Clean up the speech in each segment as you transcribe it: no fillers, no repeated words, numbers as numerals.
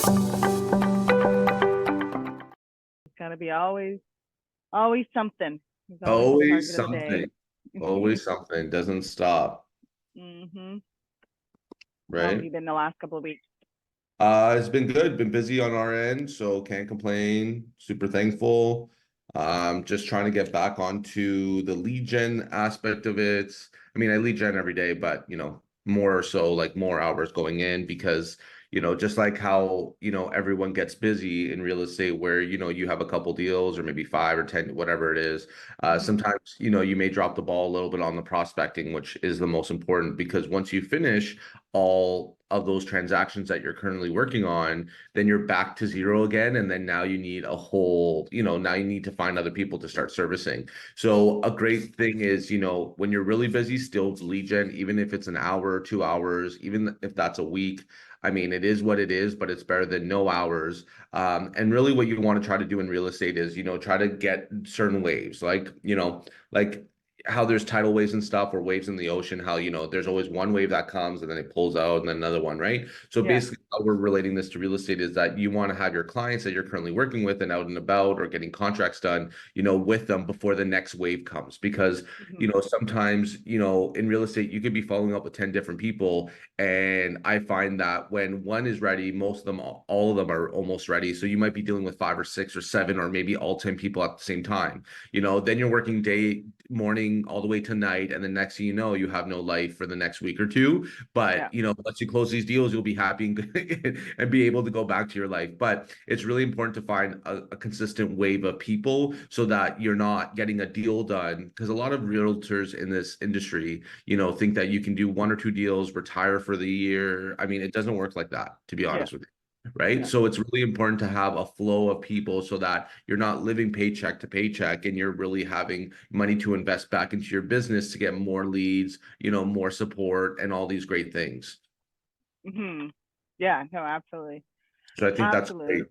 It's got to be always something. There's always a Always target of the day. something. Always something. Doesn't stop, Hmm. How have right? you been the last couple of weeks? It's been good. Been busy on our end, so can't complain. Super thankful. Just trying to get back onto the lead gen aspect of it. I mean, I lead gen every day, but more so like more hours going in because, just like how, everyone gets busy in real estate where, you have a couple deals or maybe 5 or 10, whatever it is. Hmm. Sometimes, you may drop the ball a little bit on the prospecting, which is the most important because once you finish all of those transactions that you're currently working on, then you're back to zero again. And then now you need a whole, now you need to find other people to start servicing. So a great thing is, when you're really busy, still lead gen, even if it's an hour, 2 hours, even if that's a week. I mean, it is what it is, but it's better than no hours. And really what you want to try to do in real estate is, try to get certain waves, like how there's tidal waves and stuff or waves in the ocean, how there's always one wave that comes and then it pulls out and then another one, right? So Yeah. basically how we're relating this to real estate is that you want to have your clients that you're currently working with and out and about or getting contracts done, with them before the next wave comes. Because Hmm. sometimes in real estate you could be following up with 10 different people, and I find that when one is ready, most of them, all of them are almost ready. So you might be dealing with 5 or 6 or 7 or maybe all 10 people at the same time. Then you're working day morning all the way to night, and the next thing you know, you have no life for the next week or two. Yeah. But once you close these deals, you'll be happy and be able to go back to your life. But it's really important to find a consistent wave of people so that you're not getting a deal done, because a lot of realtors in this industry, think that you can do 1 or 2 deals, retire for the year. I mean, it doesn't work like that, to be Yeah. honest with you. Right. Yeah. So it's really important to have a flow of people so that you're not living paycheck to paycheck and you're really having money to invest back into your business to get more leads, more support and all these great things. Hmm. Yeah. No, absolutely. So I think that's Absolutely. great.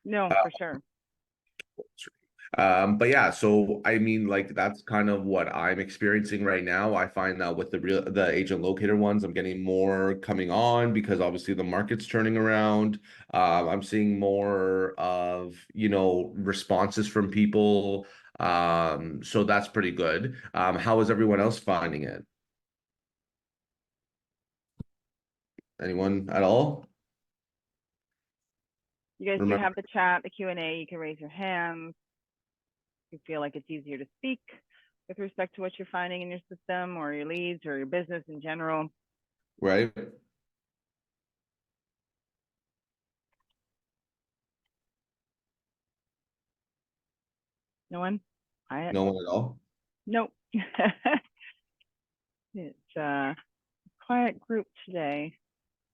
No, Uh, for sure. but yeah, so I mean, like that's kind of what I'm experiencing right now. I find that with the agent locator ones, I'm getting more coming on because obviously the market's turning around. I'm seeing more of, responses from people. So that's pretty good. How is everyone else finding it? Anyone at all? You guys do Remember, have the chat, the Q&A. You can raise your hands. You feel like it's easier to speak with respect to what you're finding in your system or your leads or your business in general. right? No one? Quiet? No one at all? Nope. It's a quiet group today.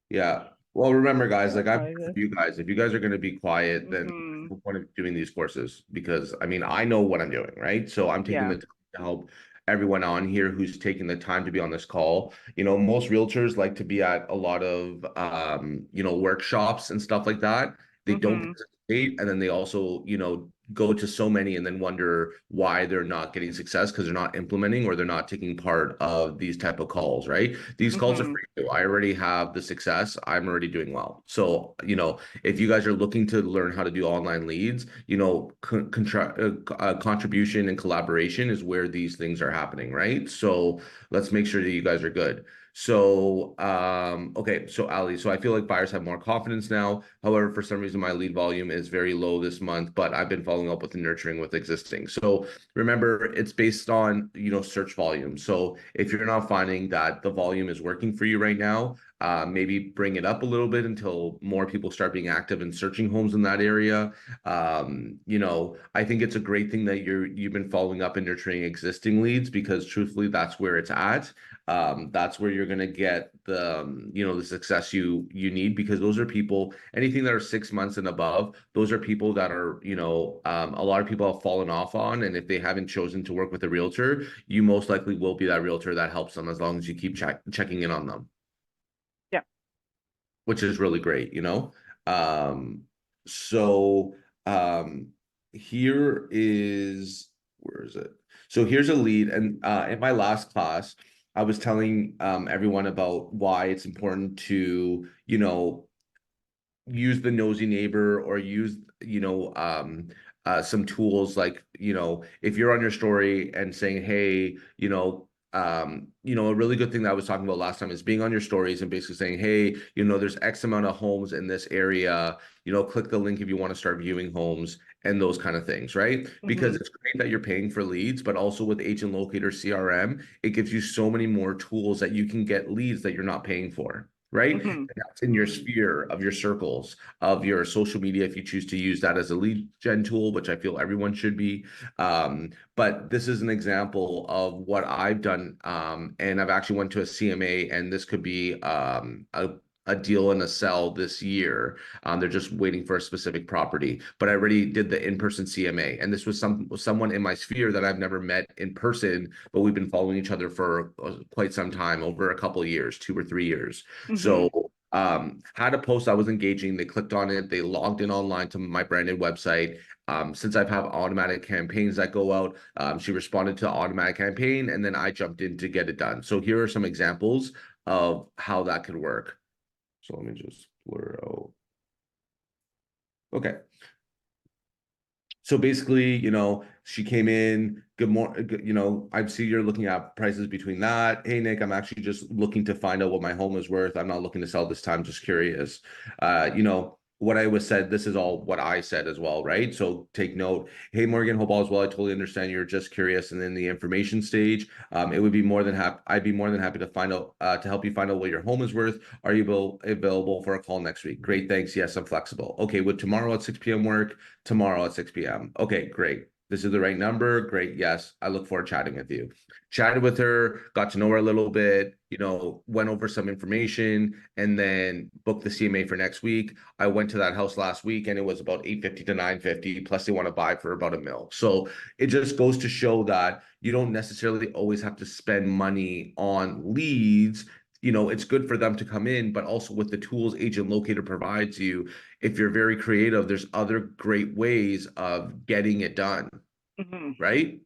Yeah. Well, remember, I guys, like I'm here apologize. for you guys. If you guys are going to be quiet, then Hmm. what's the point of doing these courses? Because I mean, I know what I'm doing, right? So I'm taking Yeah. the time to help everyone on here who's taking the time to be on this call. Most realtors like to be at a lot of workshops and stuff like that. They don't Hmm. participate, and then they also, go to so many and then wonder why they're not getting success because they're not implementing or they're not taking part of these type of calls, right? These calls are Hmm. for you. I already have the success. I'm already doing well. So, if you guys are looking to learn how to do online leads, contribution and collaboration is where these things are happening, right? So let's make sure that you guys are good. So, okay. So Ali, so I feel like buyers have more confidence now. However, for some reason, my lead volume is very low this month, but I've been following up with the nurturing with existing. So remember, it's based on, search volume. So if you're not finding that the volume is working for you right now, maybe bring it up a little bit until more people start being active and searching homes in that area. I think it's a great thing that you've been following up and nurturing existing leads because truthfully, that's where it's at. That's where you're going to get the success you need, because those are people, anything that are 6 months and above, those are people that are, a lot of people have fallen off on, and if they haven't chosen to work with a realtor, you most likely will be that realtor that helps them as long as you keep checking in on them, Yeah. which is really great. Um, so um, here is, where is it? So here's a lead. And in my last class, I was telling everyone about why it's important to, use the nosy neighbor or use, some tools like, if you're on your story and saying, hey, a really good thing that I was talking about last time is being on your stories and basically saying, hey, there's X amount of homes in this area, click the link if you want to start viewing homes and those kind of things, right? Because Mhm. it's great that you're paying for leads, but also with Agent Locator CRM, it gives you so many more tools that you can get leads that you're not paying for. Right? Mhm. That's in your sphere of your circles of your social media if you choose to use that as a lead gen tool, which I feel everyone should be. But this is an example of what I've done. And I've actually went to a CMA, and this could be a deal and a sell this year. They're just waiting for a specific property, but I already did the in-person CMA, and this was someone in my sphere that I've never met in person, but we've been following each other for quite some time, over a couple of years, 2 or 3 years. Mhm. So had a post that was engaging. They clicked on it. They logged in online to my branded website. Since I've have automatic campaigns that go out, she responded to the automatic campaign, and then I jumped in to get it done. So here are some examples of how that could work. So let me just blur out. Okay. So basically, she came in, good morning, I see you're looking at prices between that. Hey, Nick, I'm actually just looking to find out what my home is worth. I'm not looking to sell this time, just curious. What I was said, this is all what I said as well, right? So take note. Hey, Morgan, hope all is well. I totally understand you're just curious. And then the information stage, it would be more than happy. I'd be more than happy to find out, to help you find out what your home is worth. Are you available for a call next week? Great, thanks. Yes, I'm flexible. Okay, would tomorrow at 6 p.m. work? Tomorrow at 6 p.m. Okay, great. This is the right number. Great. Yes. I look forward to chatting with you. Chatted with her, got to know her a little bit, went over some information, and then booked the CMA for next week. I went to that house last week and it was about 850 to 950. Plus, they want to buy for about $1 million. So it just goes to show that you don't necessarily always have to spend money on leads. It's good for them to come in, but also with the tools Agent Locator provides you, if you're very creative, there's other great ways of getting it done, Mhm. right?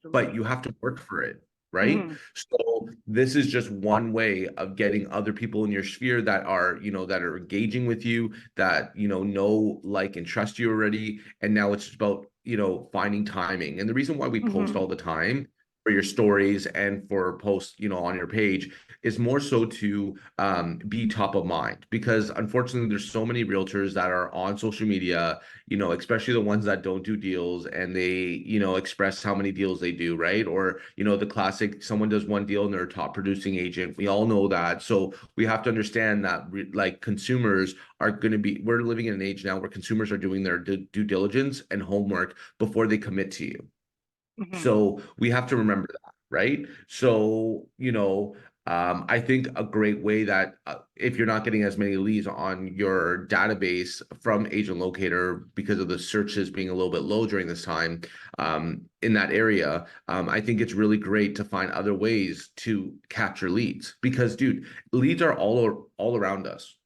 But you Absolutely. have to work for it, right? Mhm. So this is just one way of getting other people in your sphere that are engaging with you, that know, like, and trust you already. And now it's about finding timing. And the reason why we post Mhm. all the time for your stories and for posts on your page is more so to be top of mind, because unfortunately there's so many realtors that are on social media, especially the ones that don't do deals, and they, express how many deals they do, right? Or, the classic, someone does one deal and they're a top producing agent. We all know that. So we have to understand that like consumers are going to be, we're living in an age now where consumers are doing their due diligence and homework before they commit to you. Mhm. So we have to remember that, right? So, I think a great way that if you're not getting as many leads on your database from Agent Locator because of the searches being a little bit low during this time, in that area, I think it's really great to find other ways to capture leads, because, dude, leads are all around us.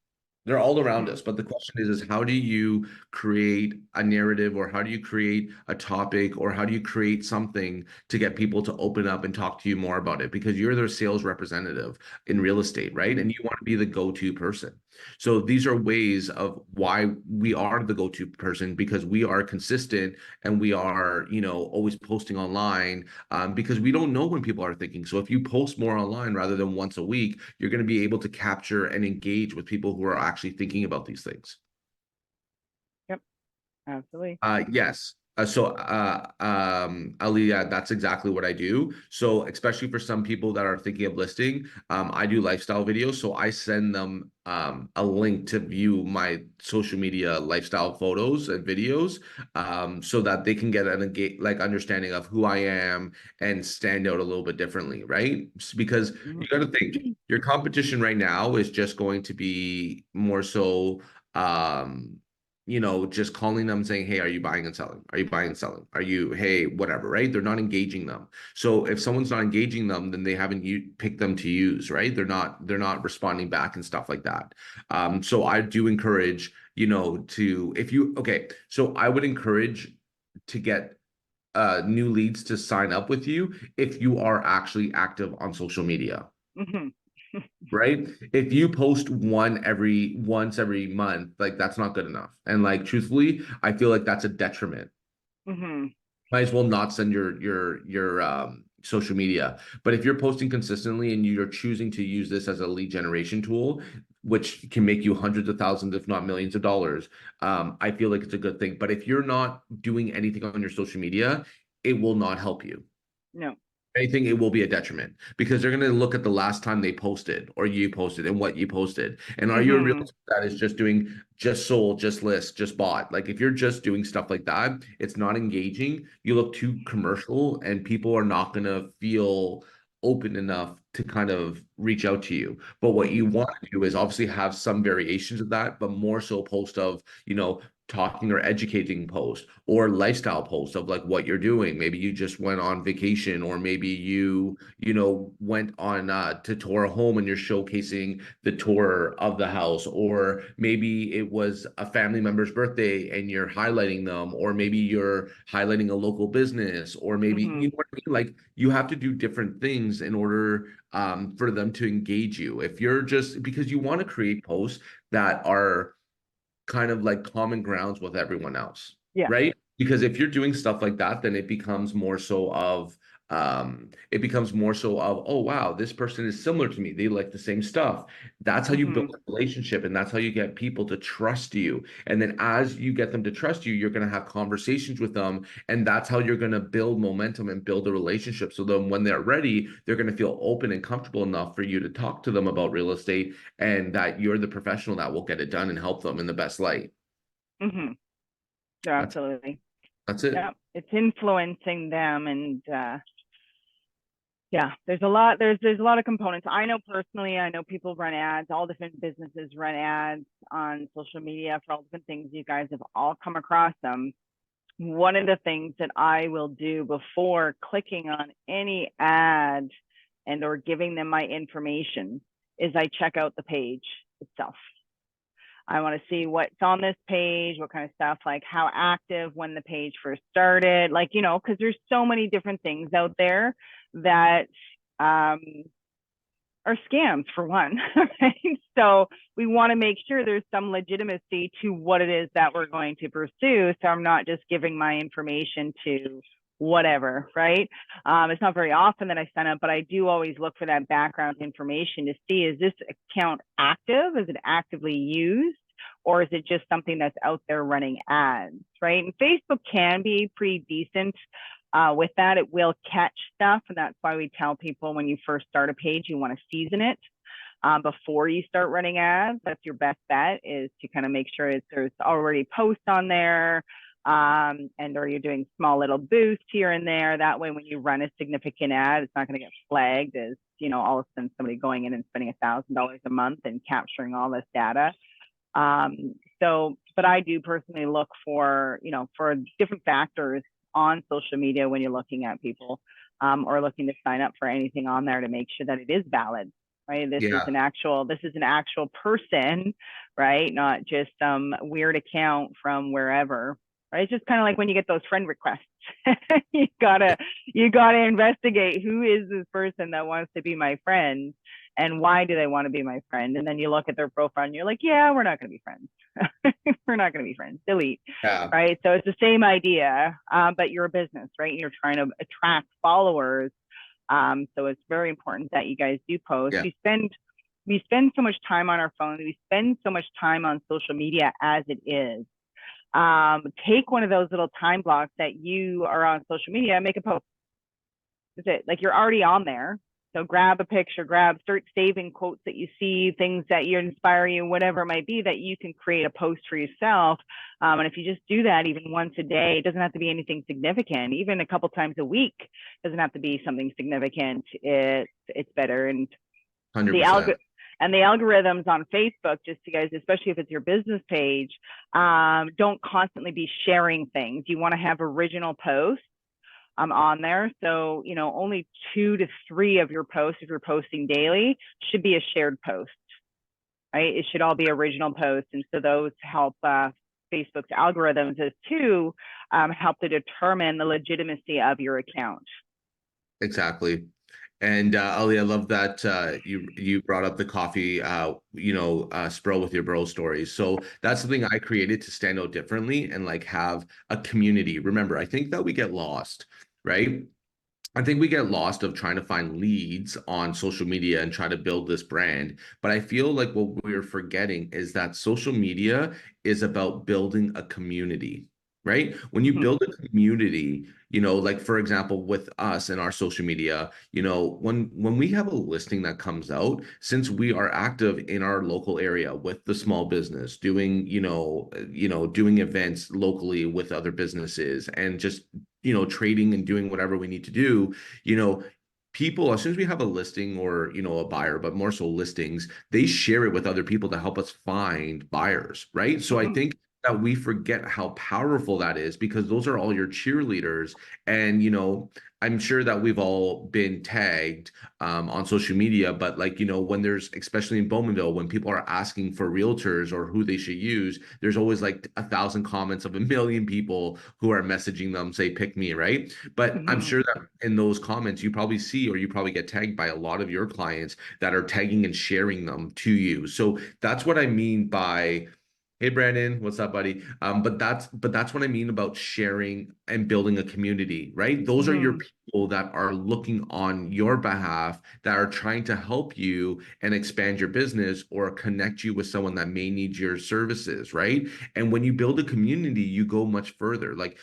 They're all around Mhm. us. But the question is how do you create a narrative, or how do you create a topic, or how do you create something to get people to open up and talk to you more about it? Because you're their sales representative in real estate, right? And you want to be the go-to person. So these are ways of why we are the go-to person, because we are consistent and we are, always posting online, because we don't know when people are thinking. So if you post more online rather than once a week, you're going to be able to capture and engage with people who are actually thinking about these things. Yep. Absolutely. Yes. Ali, yeah, that's exactly what I do. So, especially for some people that are thinking of listing, I do lifestyle videos. So I send them a link to view my social media lifestyle photos and videos, so that they can get like understanding of who I am and stand out a little bit differently, right? Because you Mhm. got to think your competition right now is just going to be more so. Um, just calling them saying, hey, are you buying and selling? Are you buying and selling? Are you, hey, whatever, right? They're not engaging them. So if someone's not engaging them, then they haven't picked them to use, right? They're not responding back and stuff like that. So I do encourage, okay, so I would encourage to get new leads to sign up with you if you are actually active on social media. Mhm. right? If you post once every month, like that's not good enough. And like truthfully, I feel like that's a detriment. Hmm. Might as well not send your social media. But if you're posting consistently and you're choosing to use this as a lead generation tool, which can make you hundreds of thousands, if not millions of dollars, I feel like it's a good thing. But if you're not doing anything on your social media, it will not help you. No. Anything, it will be a detriment because they're going to look at the last time they posted or you posted and what you posted. And are you a real Hmm. that is just doing just sold, just list, just bought? Like if you're just doing stuff like that, it's not engaging. You look too commercial and people are not going to feel open enough to kind of reach out to you. But what you want to do is obviously have some variations of that, but more so post of, talking or educating post or lifestyle post of like what you're doing. Maybe you just went on vacation, or maybe you went on to tour a home and you're showcasing the tour of the house, or maybe it was a family member's birthday and you're highlighting them, or maybe you're highlighting a local business, or maybe Hmm. you know what I mean? Like you have to do different things in order for them to engage you. If you're just because you want to create posts that are kind of like common grounds with everyone else, Yeah. right? Because if you're doing stuff like that, then it becomes more so of, oh wow, this person is similar to me. They like the same stuff. That's how you build Hmm. a relationship, and that's how you get people to trust you. And then as you get them to trust you, you're going to have conversations with them, and that's how you're going to build momentum and build a relationship. So then when they're ready, they're going to feel open and comfortable enough for you to talk to them about real estate, and that you're the professional that will get it done and help them in the best light. Hmm. Yeah, That's absolutely. that's it. Yeah, it's influencing them, and yeah, there's a lot of components. I know personally, I know people run ads, all different businesses run ads on social media for all different things. You guys have all come across them. One of the things that I will do before clicking on any ad and or giving them my information is I check out the page itself. I want to see what's on this page, what kind of stuff, like how active when the page first started, like, because there's so many different things out there that um, are scams for one, right? So we want to make sure there's some legitimacy to what it is that we're going to pursue. So I'm not just giving my information to whatever, right? It's not very often that I sign up, but I do always look for that background information to see, is this account active? Is it actively used? Or is it just something that's out there running ads, right? And Facebook can be pretty decent with that. It will catch stuff. And that's why we tell people when you first start a page, you want to season it before you start running ads. That's your best bet, is to kind of make sure there's already posts on there, and or you're doing small little boosts here and there. That way, when you run a significant ad, it's not going to get flagged as, all of a sudden somebody going in and spending $1,000 a month and capturing all this data. But I do personally look for different factors on social media when you're looking at people, or looking to sign up for anything on there, to make sure that it is valid, right? Yeah, This is an actual person, right? Not just some weird account from wherever, right? It's just kind of like when you get those friend requests. you gotta you gotta investigate, who is this person that wants to be my friend, and why do they want to be my friend? And then you look at their profile and you're like, yeah, we're not going to be friends. We're not going to be friends. Delete. yeah, Right. So it's the same idea, but you're a business, right? You're trying to attract followers. So it's very important that you guys do post. yeah, We spend so much time on our phone. We spend so much time on social media as it is. Take one of those little time blocks that you are on social media and make a post. That's it. Like, you're already on there. So grab a picture, start saving quotes that you see, things that you inspire you, whatever it might be, that you can create a post for yourself. And if you just do that even once a day, it doesn't have to be anything significant. Even a couple times a week doesn't have to be something significant. It's better. And the 100%. alg and the algorithms on Facebook, just you guys, especially if it's your business page, don't constantly be sharing things. You want to have original posts on there. So, only 2 to 3 of your posts, if you're posting daily, should be a shared post, right? It should all be original posts. And so those help Facebook's algorithms as to help to determine the legitimacy of your account. Exactly. And Ali, I love that you brought up the coffee, Spro with your bro stories. So that's something I created to stand out differently and like have a community. Remember, I think that we get lost, right? I think we get lost of trying to find leads on social media and try to build this brand. But I feel like what we're forgetting is that social media is about building a community, right? When you Mhm. build a community, like for example, with us and our social media, when we have a listing that comes out, since we are active in our local area with the small business, doing, doing events locally with other businesses and just trading and doing whatever we need to do, you know, people, as soon as we have a listing or, a buyer, but more so listings, they share it with other people to help us find buyers, right? So I Mhm. think that we forget how powerful that is because those are all your cheerleaders. And, I'm sure that we've all been tagged on social media, but like, when there's, especially in Bowmanville, when people are asking for realtors or who they should use, there's always like 1,000 comments of a million people who are messaging them, say, pick me, right? But I'm Mhm. sure that in those comments, you probably see, or you probably get tagged by a lot of your clients that are tagging and sharing them to you. So that's what I mean by, hey Brandon, what's up, buddy? But that's what I mean about sharing and building a community, right? Those are your Mhm. people that are looking on your behalf, that are trying to help you and expand your business or connect you with someone that may need your services, right? And when you build a community, you go much further. Like,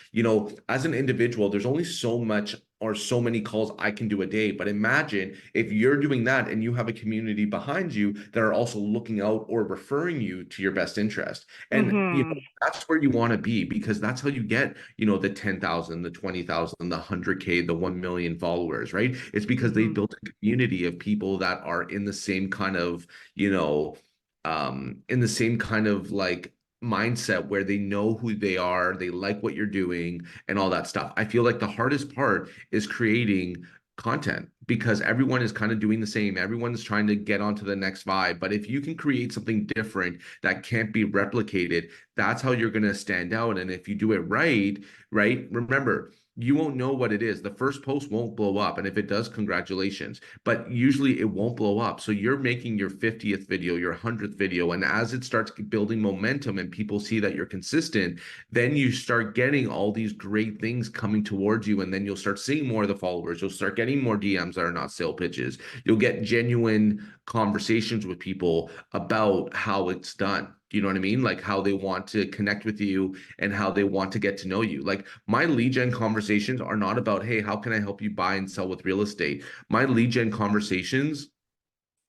as an individual, there's only so much or so many calls I can do a day. But imagine if you're doing that and you have a community behind you that are also looking out or referring you to your best interest. And Mhm. that's where you want to be because that's how you get, the 10,000, the 20,000, the 100K, the 1 million followers, right? It's because they Mhm. built a community of people that are in the same kind of, you know, in the same kind of like mindset where they know who they are, they like what you're doing and all that stuff. I feel like the hardest part is creating content because everyone is kind of doing the same. Everyone's trying to get onto the next vibe. But if you can create something different that can't be replicated, that's how you're going to stand out. And if you do it right, right, remember, you won't know what it is. The first post won't blow up. And if it does, congratulations. But usually it won't blow up. So you're making your 50th video, your 100th video. And as it starts building momentum and people see that you're consistent, then you start getting all these great things coming towards you. And then you'll start seeing more of the followers. You'll start getting more DMs that are not sale pitches. You'll get genuine conversations with people about how it's done. Do you know what I mean? Like how they want to connect with you and how they want to get to know you. Like my lead gen conversations are not about, hey, how can I help you buy and sell with real estate? My lead gen conversations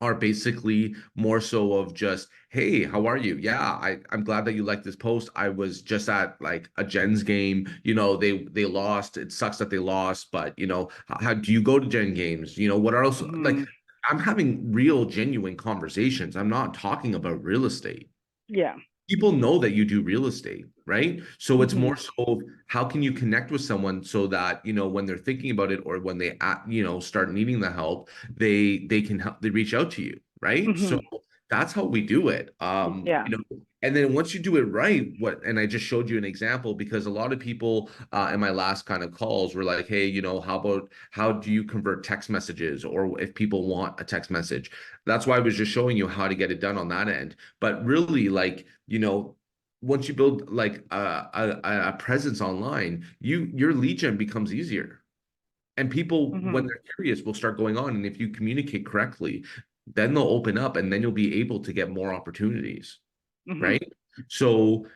are basically more so of just, hey, how are you? Yeah, I'm glad that you like this post. I was just at like a Gens game. They lost. It sucks that they lost, but how do you go to Gen games? What else? Like Mhm. I'm having real, genuine conversations. I'm not talking about real estate. Yeah. People know that you do real estate, right? So it's more Mhm. so how can you connect with someone so that, when they're thinking about it or when they, start needing the help, they can help, they reach out to you, right? So Mhm. that's how we do it. Yeah. And then once you do it right, and I just showed you an example because a lot of people in my last kind of calls were like, hey, how do you convert text messages or if people want a text message? That's why I was just showing you how to get it done on that end. But really, like, once you build like a presence online, your lead gen becomes easier. And people, when Mhm. they're curious, will start going on. And if you communicate correctly, then they'll open up and then you'll be able to get more opportunities, Mhm. right? So,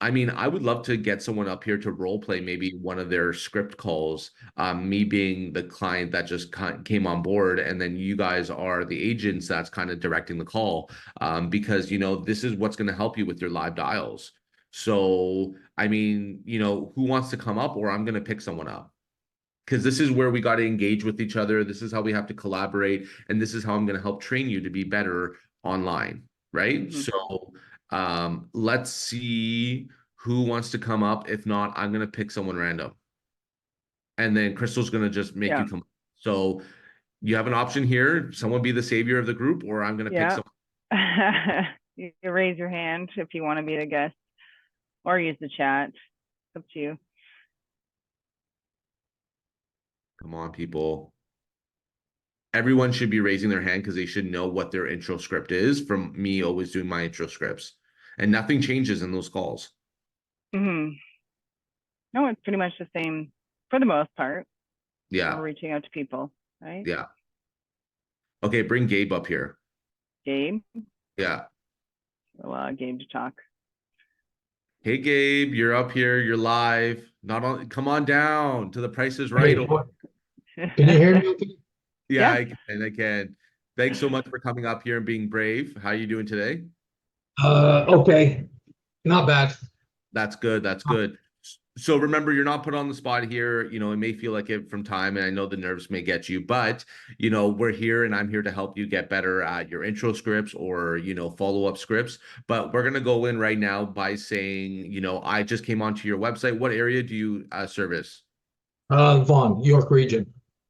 I mean, I would love to get someone up here to role play maybe one of their script calls, me being the client that just came on board, and then you guys are the agents that's kind of directing the call, because, this is what's going to help you with your live dials. So, I mean, who wants to come up, or I'm going to pick someone up because this is where we got to engage with each other. This is how we have to collaborate, and this is how I'm going to help train you to be better online, right? Mhm. So, let's see who wants to come up. If not, I'm going to pick someone random, and then Crystal's going to just make you Yeah. come. So you have an option here. Someone be the savior of the group, or I'm going to pick Yeah. someone. You can raise your hand if you want to be the guest or use the chat. It's up to you. Come on, people. Everyone should be raising their hand because they should know what their intro script is from me always doing my intro scripts. And nothing changes in those calls. Hmm. No, it's pretty much the same for the most part when we're Yeah. reaching out to people, right? Yeah. Okay, bring Gabe up here. Gabe, Yeah. well, Gabe to talk. Hey Gabe, you're up here, you're live. Not on come on down to the Price is Right. Hey, can you hear me okay? Yeah, Yeah, I can, I can. Thanks so much for coming up here and being brave. How are you doing today? Okay, not bad. That's good. That's good. So remember, you're not put on the spot here. It may feel like it from time, and I know the nerves may get you, but we're here and I'm here to help you get better at your intro scripts or follow-up scripts. But we're gonna go in right now by saying, I just came onto your website. What area do you service? Vaughn, York region.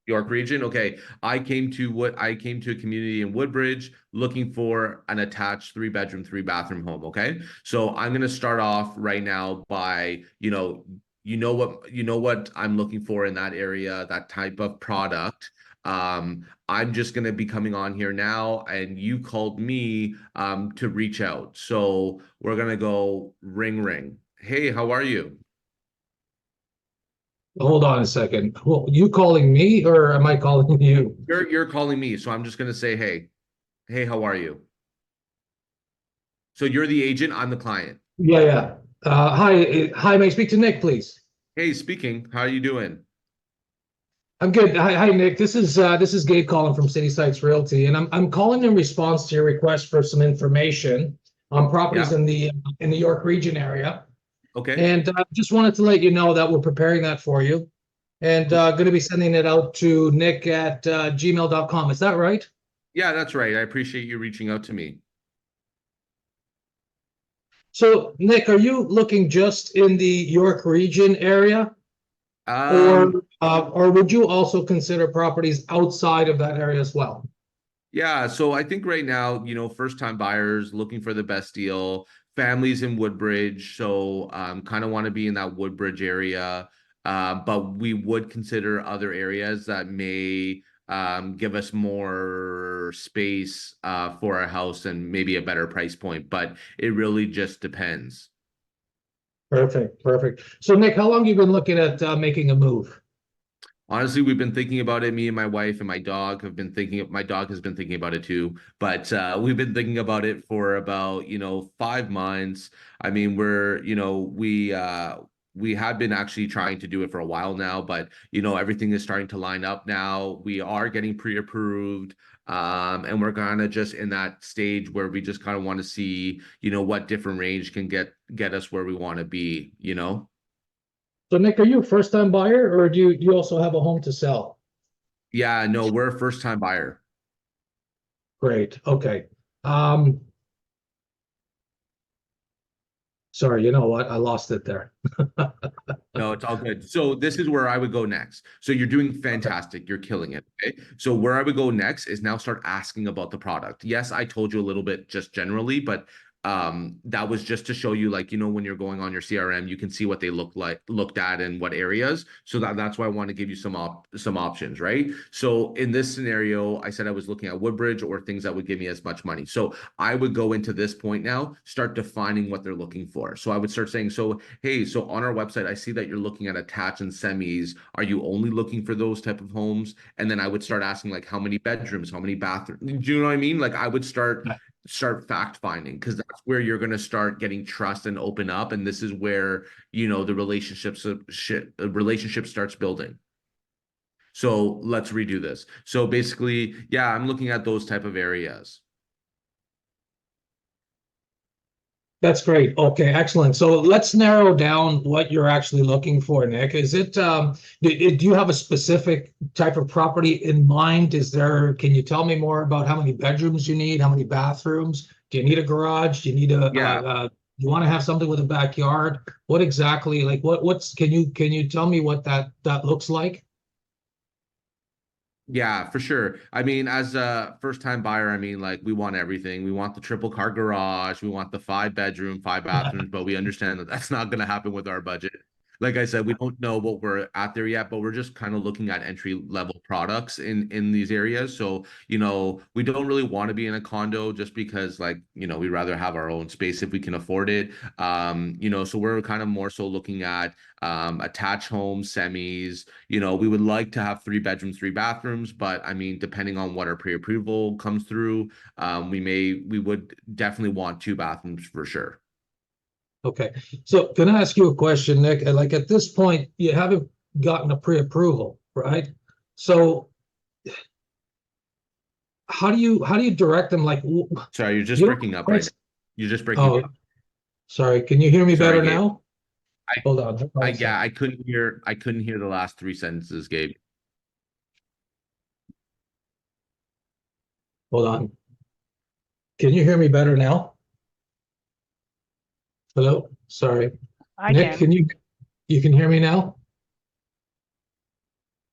York region. Okay. I came to a community in Woodbridge looking for an attached 3 bedroom, 3 bathroom home. Okay. So I'm gonna start off right now by, you know what I'm looking for in that area, that type of product. I'm just gonna be coming on here now, and you called me to reach out. So we're gonna go ring ring. Hey, how are you? Hold on a second. Well, you calling me or am I calling you? You're calling me, so I'm just gonna say, hey. Hey, how are you? So you're the agent, I'm the client. Yeah, yeah. Hi, may I speak to Nick, please? Hey, speaking. How are you doing? I'm good. Hi, Nick. This is Gabe calling from City Sites Realty, and I'm calling in response to your request for some information on properties Yeah. in the York region area. Okay. And just wanted to let you know that we're preparing that for you, and going to be sending it out to Nick at gmail.com. Is that right? Yeah, that's right. I appreciate you reaching out to me. So, Nick, are you looking just in the York region area, Um, or would you also consider properties outside of that area as well? yeah, so I think right now, first time buyers looking for the best deal, families in Woodbridge. So kind of want to be in that Woodbridge area. But we would consider other areas that may give us more space for our house and maybe a better price point. But it really just depends. Perfect, perfect. So, Nick, how long you been looking at making a move? Honestly, we've been thinking about it. Me and my wife and my dog have been thinking. My dog has been thinking about it too. But we've been thinking about it for about 5 months. I mean, we have been actually trying to do it for a while now. But everything is starting to line up now. We are getting pre-approved. And we're kind of just in that stage where we just kind of want to see what different range can get us where we want to be. So, Nick, are you a first-time buyer, or do you also have a home to sell? Yeah, no, we're a first time buyer. Great. Okay. Um, Sorry, you know what? I lost it there. No, it's all good. So this is where I would go next. So you're doing fantastic. You're killing it. Okay. So where I would go next is now start asking about the product. Yes, I told you a little bit just generally, but that was just to show you, like, when you're going on your CRM, you can see what they looked at and what areas. So that's why I want to give you some options, right? So in this scenario, I said I was looking at Woodbridge or things that would give me as much money. So I would go into this point now, start defining what they're looking for. So I would start saying, so hey, so on our website, I see that you're looking at attached and semis. Are you only looking for those type of homes? And then I would start asking, like, how many bedrooms, how many bathrooms? Do you know what I mean? Like, I would start fact finding, because that's where you're going to start getting trust and open up, and this is where the relationship starts building. So let's redo this. So basically, yeah, I'm looking at those type of areas. That's great. Okay, excellent. So let's narrow down what you're actually looking for, Nick. Is it do you have a specific type of property in mind? Can you tell me more about how many bedrooms you need, how many bathrooms? Do you need a garage? Do you need Yeah. you want to have something with a backyard? What exactly, like what's can you tell me what that looks like? Yeah, for sure. I mean, as a first time buyer, I mean, like, we want everything. We want the triple car garage. We want the 5 bedroom, 5 bathrooms, but we understand that that's not going to happen with our budget. like I said, we don't know what we're at there yet, but we're just kind of looking at entry level products in these areas. So, we don't really want to be in a condo just because, like, we'd rather have our own space if we can afford it. So we're kind of more so looking at attached homes, semis. We would like to have 3 bedrooms, 3 bathrooms, but I mean, depending on what our pre-approval comes through, we would definitely want 2 bathrooms for sure. Okay, so can I ask you a question, Nick? Like at this point, you haven't gotten a pre-approval, right? So how do you direct them? Like, Sorry, you're just you don't breaking up right price. now. You're just breaking Oh, up. sorry. Can you hear me Sorry, better Gabe. now? I, Hold on. Hold on a yeah, second. I couldn't hear the last 3 sentences, Gabe. Hold on. Can you hear me better now? Hello? Sorry. I Nick, can. you can hear me now?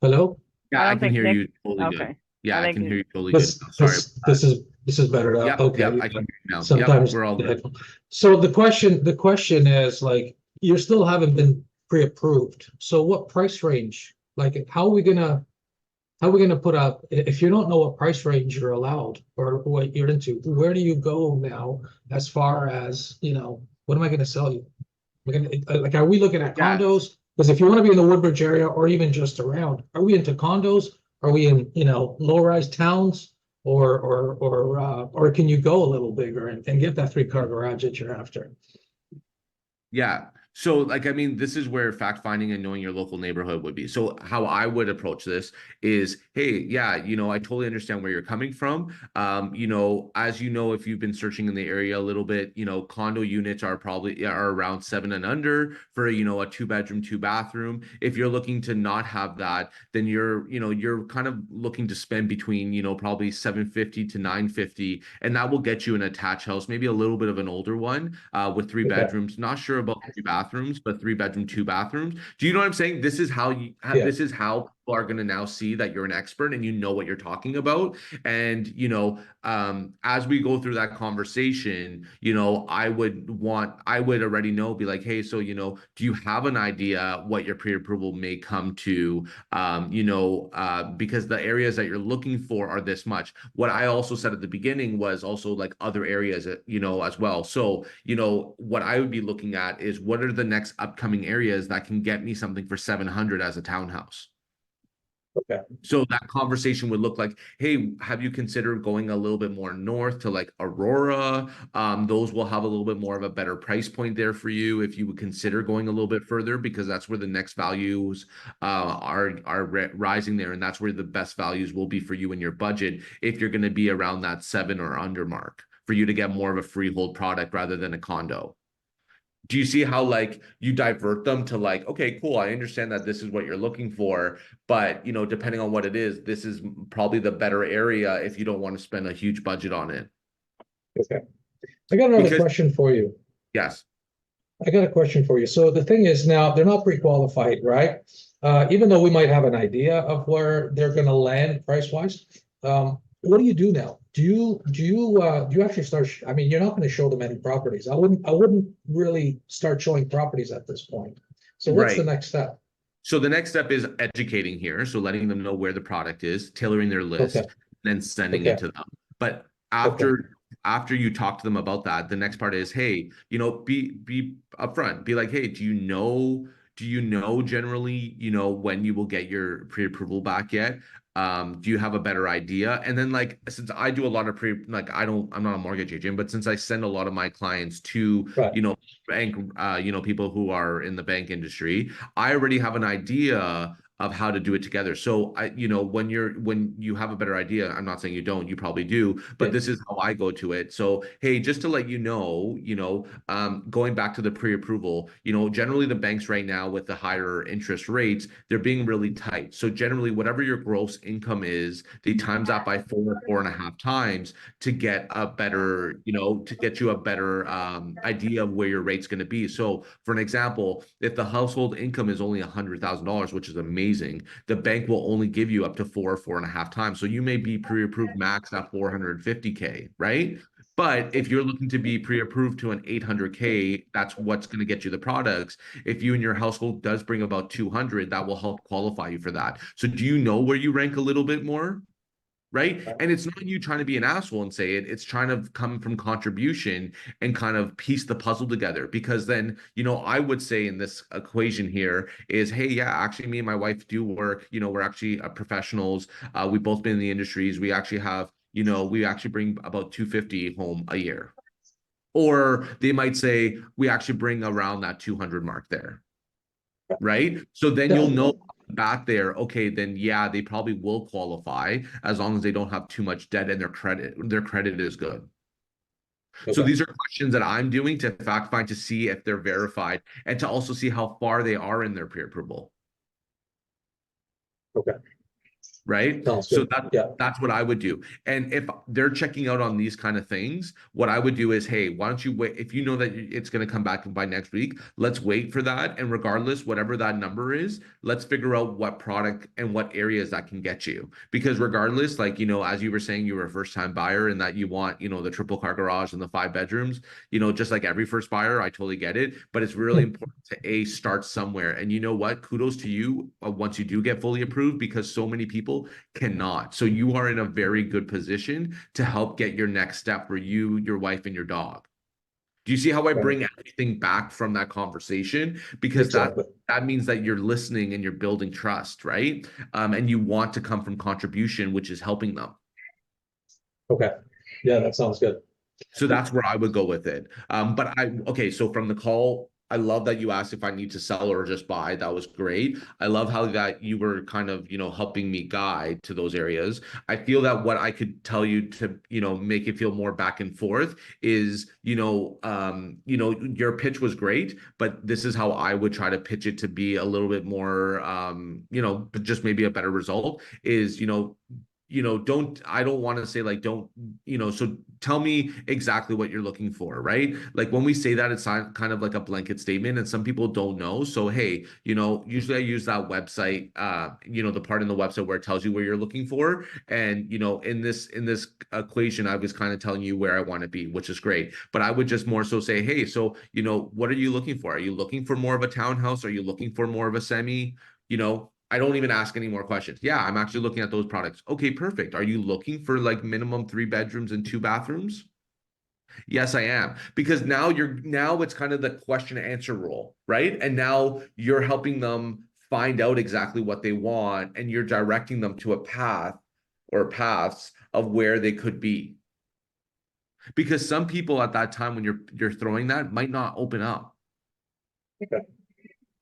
Hello? I Yeah, I don't can think hear Nick. you totally good. Okay. Yeah, I I think can hear he- you totally good This now. Sorry. this this is this is better now. Yep, Okay. yep, I can hear you now. Yep, Sometimes we're all the good. headphone. So the question is like you still haven't been pre-approved. So what price range? Like how are we gonna put up if you don't know what price range you're allowed or what you're into, where do you go now as far as, what am I gonna sell you? Like, are we looking at Yeah, condos? Because if you want to be in the Woodbridge area or even just around, are we into condos? Are we in, low-rise towns? Or can you go a little bigger and get that 3-car garage that you're after? yeah. So, like, I mean, this is where fact finding and knowing your local neighborhood would be. So, how I would approach this is, hey, yeah, I totally understand where you're coming from. As if you've been searching in the area a little bit, condo units are around 7 and under for, a 2 bedroom, 2 bathroom. If you're looking to not have that, then you're kind of looking to spend between, probably 750 to 950, and that will get you an attached house, maybe a little bit of an older one, with three Okay. bedrooms. Not sure about 3 bathrooms, but 3 bedroom, 2 bathrooms. Do you know what I'm saying? This is how Yeah. this is how people are going to now see that you're an expert and you know what you're talking about. And as we go through that conversation, I would already know, be like, hey, so do you have an idea what your pre-approval may come to? Because the areas that you're looking for are this much. What I also said at the beginning was also like other areas, as well. So, what I would be looking at is what are the next upcoming areas that can get me something for 700 as a townhouse. Okay. So that conversation would look like, hey, have you considered going a little bit more north to like Aurora? Those will have a little bit more of a better price point there for you if you would consider going a little bit further, because that's where the next values are rising there, and that's where the best values will be for you in your budget if you're going to be around that 7 or under mark for you to get more of a freehold product rather than a condo. Do you see how like you divert them to like, okay, cool, I understand that this is what you're looking for, but depending on what it is, this is probably the better area if you don't want to spend a huge budget on it. Okay. I got another Because question for you. yes, I got a question for you. So the thing is now they're not pre-qualified, right? Even though we might have an idea of where they're going to land price-wise, what do you do now? Do you actually start? I mean, you're not going to show them any properties. I wouldn't really start showing properties at this point. So what's the right. next step? So the next step is educating here. So letting them know where the product is, tailoring their Okay. list, then sending Okay. it to them. But Okay. after you talk to them about that, the next part is, hey, be upfront. Be like, hey, do you know generally, when you will get your pre-approval back yet? Do you have a better idea? And then like, since I do a lot of I'm not a mortgage agent, but since I send a lot of my clients to, Right. bank, people who are in the bank industry, I already have an idea of how to do it together. So when you have a better idea, I'm not saying you don't, you probably do, but Yeah. this is how I go to it. So, hey, just to let going back to the pre-approval, generally the banks right now with the higher interest rates, they're being really tight. So generally, whatever your gross income is, they times that by 4.5 times to get a better, to get you a better idea of where your rate's going to be. So for an example, if the household income is only $100,000, which is amazing, the bank will only give you up to 4.5 times. So you may be pre-approved max at 450K, right? But if you're looking to be pre-approved to an 800K, that's what's going to get you the products. If you and your household does bring about 200, that will help qualify you for that. So do you know where you rank a little bit more? Right. And it's not you trying to be an asshole and say it, it's trying to come from contribution and kind of piece the puzzle together. Because then, I would say in this equation here is, hey, yeah, actually, me and my wife do work. We're actually professionals. We've both been in the industries. We actually have, we actually bring about 250 home a year. Or they might say we actually bring around that 200 mark there. Right. So then you'll know back there, okay, then yeah, they probably will qualify as long as they don't have too much debt and their credit is good. So these are questions that I'm doing to fact find to see if they're verified and to also see how far they are in their pre-approval. Okay. Right. Sounds So good. that's what I would do. And if they're checking out on these kind of things, what I would do is, hey, why don't you wait? If you know that it's going to come back by next week, let's wait for that. And regardless, whatever that number is, let's figure out what product and what areas that can get you. Because regardless, like, as you were saying, you were a first time buyer and that you want, the triple car garage and the 5 bedrooms, just like every first buyer, I totally get it. But it's really important to start somewhere. And you know what? Kudos to you once you do get fully approved, because so many people cannot. So you are in a very good position to help get your next step for you, your wife, and your dog. Do you see how I bring everything back from that conversation? Because Exactly. that means that you're listening and you're building trust, right? And you want to come from contribution, which is helping them. Okay. Yeah, that sounds good. So that's where I would go with it. Okay, so from the call, I love that you asked if I need to sell or just buy. That was great. I love how that you were kind of, helping me guide to those areas. I feel that what I could tell you to, make it feel more back and forth is, your pitch was great, but this is how I would try to pitch it to be a little bit more, but just maybe a better result is, I don't want to say like, don't, so tell me exactly what you're looking for, right? Like when we say that, it's kind of like a blanket statement and some people don't know. So, hey, usually I use that website, the part in the website where it tells you where you're looking for. And, in this equation, I was kind of telling you where I want to be, which is great. But I would just more so say, hey, so, what are you looking for? Are you looking for more of a townhouse? Are you looking for more of a semi? I don't even ask any more questions. Yeah, I'm actually looking at those products. Okay, perfect. Are you looking for like minimum 3 bedrooms and 2 bathrooms? Yes, I am. Because now it's kind of the question and answer role, right? And now you're helping them find out exactly what they want and you're directing them to a path or paths of where they could be. Because some people at that time when you're throwing that might not open up. Okay.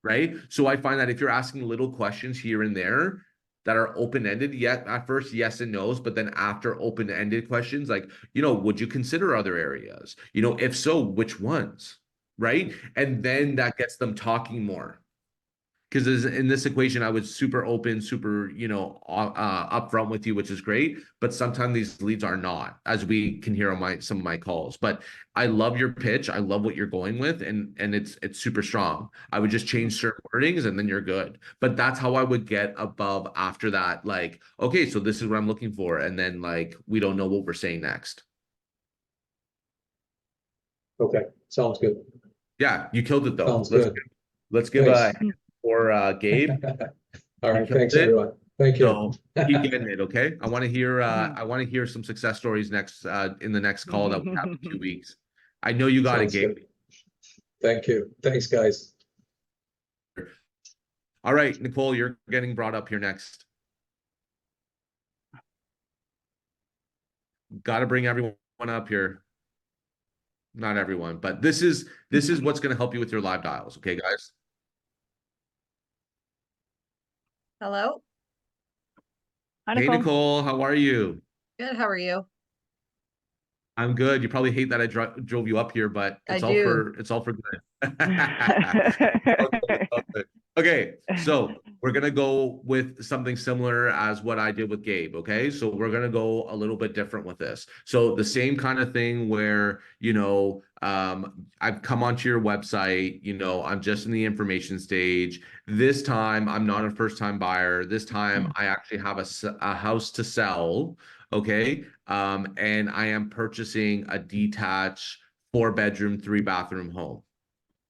Right? So I find that if you're asking little questions here and there that are open-ended, yet at first, yes and no's, but then after open-ended questions, like, would you consider other areas? If so, which ones? Right? And then that gets them talking more. Because in this equation, I was super open, super, upfront with you, which is great. But sometimes these leads are not, as we can hear on some of my calls. But I love your pitch. I love what you're going with, and it's super strong. I would just change certain wordings, and then you're good. But that's how I would get above after that. Like, okay, so this is what I'm looking for, and then like we don't know what we're saying next. Okay, sounds good. Yeah, you killed it though. Sounds good. Let's give a Thanks. for Gabe. All right, thanks it. everyone. Thank you. So keep getting it, okay? I want to hear some success stories next in the next call that we have in 2 weeks. I know you got Sounds it, Gabe. good. Thank you. Thanks, guys. All right, Nicole, you're getting brought up here next. Got to bring everyone up here. Not everyone, but this is what's going to help you with your live dials, okay, guys? Hello. Hi, Hey, Nicole, how are you? Good. How are you? I'm good. You probably hate that I drove you up here, but it's all for good. Okay, so we're gonna go with something similar as what I did with Gabe. Okay, so we're gonna go a little bit different with this. So the same kind of thing where I've come onto your website. I'm just in the information stage. This time I'm not a first time buyer. This time I actually have a house to sell. Okay. And I am purchasing a detached 4 bedroom, 3 bathroom home.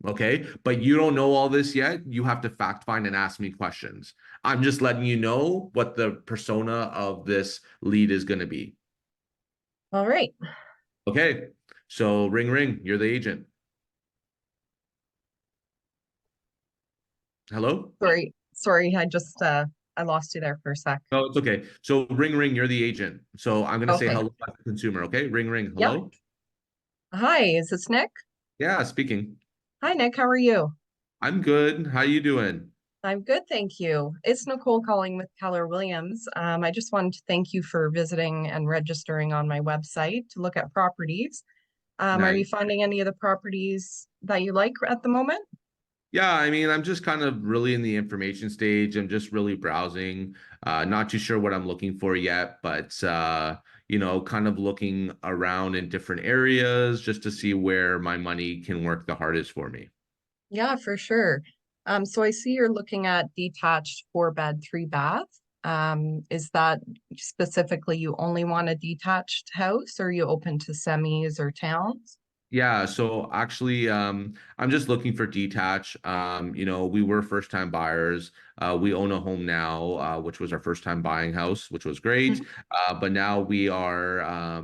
Okay. But you don't know all this yet. You have to fact find and ask me questions. I'm just letting you know what the persona of this lead is going to be. All right. Okay. So ring, ring. You're the agent. Hello? Sorry, I lost you there for a sec. Oh, it's okay. So ring, ring. You're the agent. So I'm going to say Okay. hello as a consumer. Okay. Ring, ring. Yep. Hello? Hi, is this Nick? Yeah, speaking. Hi, Nick. How are you? I'm good. How you doing? I'm good, thank you. It's Nicole calling with Keller Williams. I just wanted to thank you for visiting and registering on my website to look at properties. Are you Nice. finding any of the properties that you like at the moment? Yeah, I mean, I'm just kind of really in the information stage. I'm just really browsing. Not too sure what I'm looking for yet, but kind of looking around in different areas just to see where my money can work the hardest for me. Yeah, for sure. So I see you're looking at detached 4 bed, 3 bath. Is that specifically you only want a detached house, or are you open to semis or towns? Yeah, so actually, I'm just looking for detach. We were first time buyers. We own a home now, which was our first time buying house, which was great. Mhm. But now we are,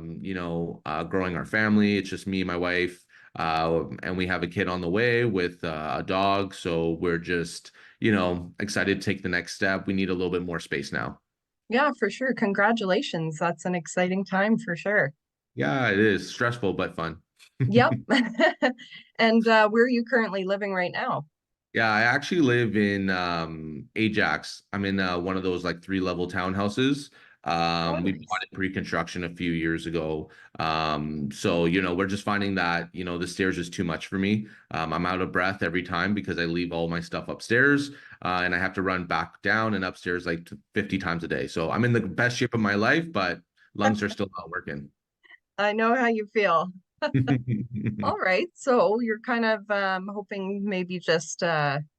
growing our family. It's just me and my wife, and we have a kid on the way with a dog. So we're just, excited to take the next step. We need a little bit more space now. Yeah, for sure. Congratulations. That's an exciting time for sure. Yeah, it is stressful but fun. Yep. And where are you currently living right now? Yeah, I actually live in Ajax. I'm in one of those like 3 level townhouses. Oh, We bought nice. it pre-construction a few years ago. So we're just finding that, the stairs is too much for me. I'm out of breath every time because I leave all my stuff upstairs, and I have to run back down and upstairs like 50 times a day. So I'm in the best shape of my life, but lungs are still not working. I know how you feel. All right. So you're kind of hoping maybe just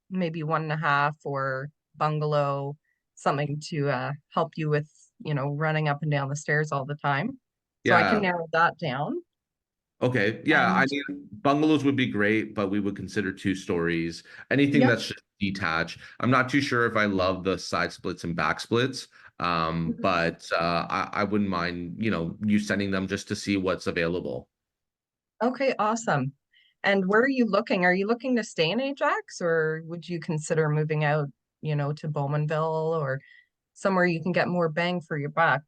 maybe 1.5 or bungalow, something to help you with, running up and down the stairs all the time. So I can Yeah. narrow that down. Okay. Yeah. I And mean, bungalows would be great, but we would consider 2 stories. Anything yep. that's just detached. I'm not too sure if I love the side splits and back splits. But I wouldn't mind, you sending them just to see what's available. Okay, awesome. And where are you looking? Are you looking to stay in Ajax, or would you consider moving out, to Bowmanville or somewhere you can get more bang for your buck?